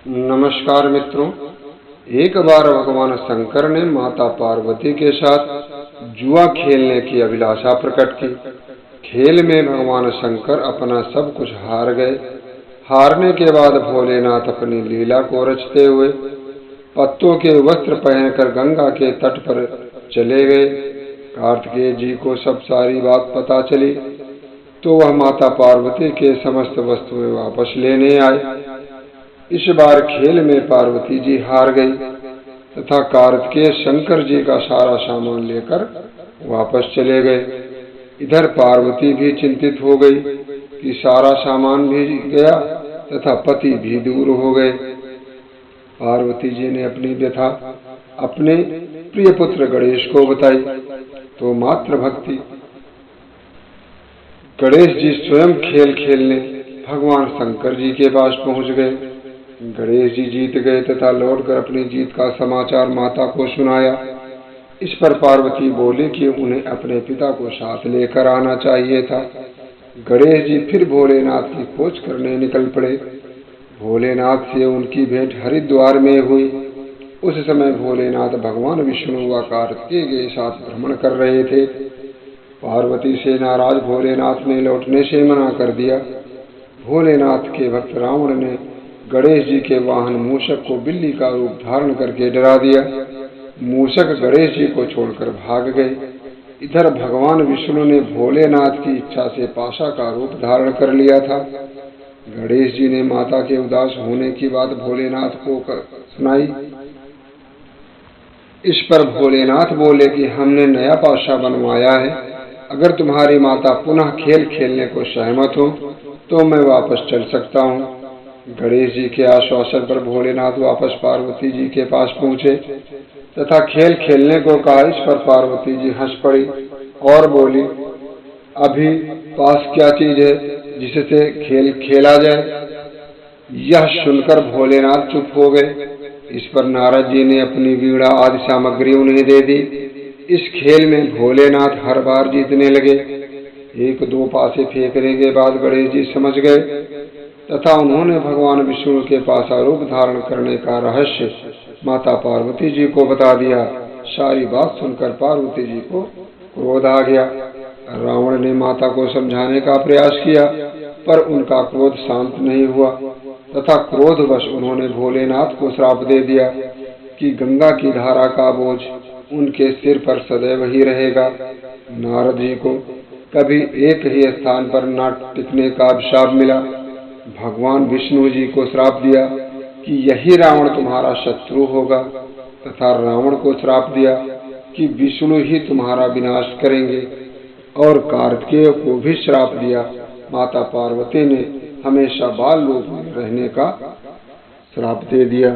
नमस्कार मित्रों, एक बार भगवान शंकर ने माता पार्वती के साथ जुआ खेलने की अभिलाषा प्रकट की। खेल में भगवान शंकर अपना सब कुछ हार गए। हारने के बाद भोलेनाथ अपनी लीला को रचते हुए पत्तों के वस्त्र पहनकर गंगा के तट पर चले गए। कार्तिकेय जी को सब सारी बात पता चली तो वह माता पार्वती के समस्त वस्तुएं वापस लेने आए। इस बार खेल में पार्वती जी हार गई तथा कार्तिकेय शंकर जी का सारा सामान लेकर वापस चले गए। इधर पार्वती भी चिंतित हो गई कि सारा सामान भी गया तथा पति भी दूर हो गए। पार्वती जी ने अपनी व्यथा अपने प्रिय पुत्र गणेश को बताई तो मात्र भक्ति गणेश जी स्वयं खेल खेलने भगवान शंकर जी के पास पहुंच गए। गणेश जी जीत गए तथा लौटकर अपनी जीत का समाचार माता को सुनाया। इस पर पार्वती बोली कि उन्हें अपने पिता को साथ लेकर आना चाहिए था। गणेश जी फिर भोलेनाथ की खोज करने निकल पड़े। भोलेनाथ से उनकी भेंट हरिद्वार में हुई। उस समय भोलेनाथ भगवान विष्णु व कार्तिकेय के साथ भ्रमण कर रहे थे। पार्वती से नाराज भोलेनाथ ने लौटने से मना कर दिया। भोलेनाथ के भक्त रावण ने गणेश जी के वाहन मूषक को बिल्ली का रूप धारण करके डरा दिया। मूषक गणेश जी को छोड़कर भाग गए। इधर भगवान विष्णु ने भोलेनाथ की इच्छा से पाशा का रूप धारण कर लिया था। गणेश जी ने माता के उदास होने की बात भोलेनाथ को सुनाई। इस पर भोलेनाथ बोले कि हमने नया पाशा बनवाया है। अगर तुम्हारी माता पुनः खेल खेलने को सहमत हो तो मैं वापस चल सकता हूँ। गणेश जी के आश्वासन पर भोलेनाथ वापस पार्वती जी के पास पहुंचे तथा खेल खेलने को कहा। इस पर पार्वती जी हंस पड़ी और बोली, अभी पास क्या चीज है जिससे खेल खेला जाए। यह सुनकर भोलेनाथ चुप हो गए। इस पर नारद जी ने अपनी वीणा आदि सामग्री उन्हें दे दी। इस खेल में भोलेनाथ हर बार जीतने लगे। एक दो पासे फेंकने के बाद गणेश जी समझ गए तथा उन्होंने भगवान विष्णु के पास रूप धारण करने का रहस्य माता पार्वती जी को बता दिया। सारी बात सुनकर पार्वती जी को क्रोध आ गया। रावण ने माता को समझाने का प्रयास किया पर उनका क्रोध शांत नहीं हुआ तथा क्रोधवश उन्होंने भोलेनाथ को श्राप दे दिया कि गंगा की धारा का बोझ उनके सिर पर सदैव ही रहेगा। नारद जी को कभी एक ही स्थान पर न टिकने का अभिशाप मिला। भगवान विष्णु जी को श्राप दिया कि यही रावण तुम्हारा शत्रु होगा तथा रावण को श्राप दिया कि विष्णु ही तुम्हारा विनाश करेंगे और कार्तिकेय को भी श्राप दिया। माता पार्वती ने हमेशा बाल रूप में रहने का श्राप दे दिया।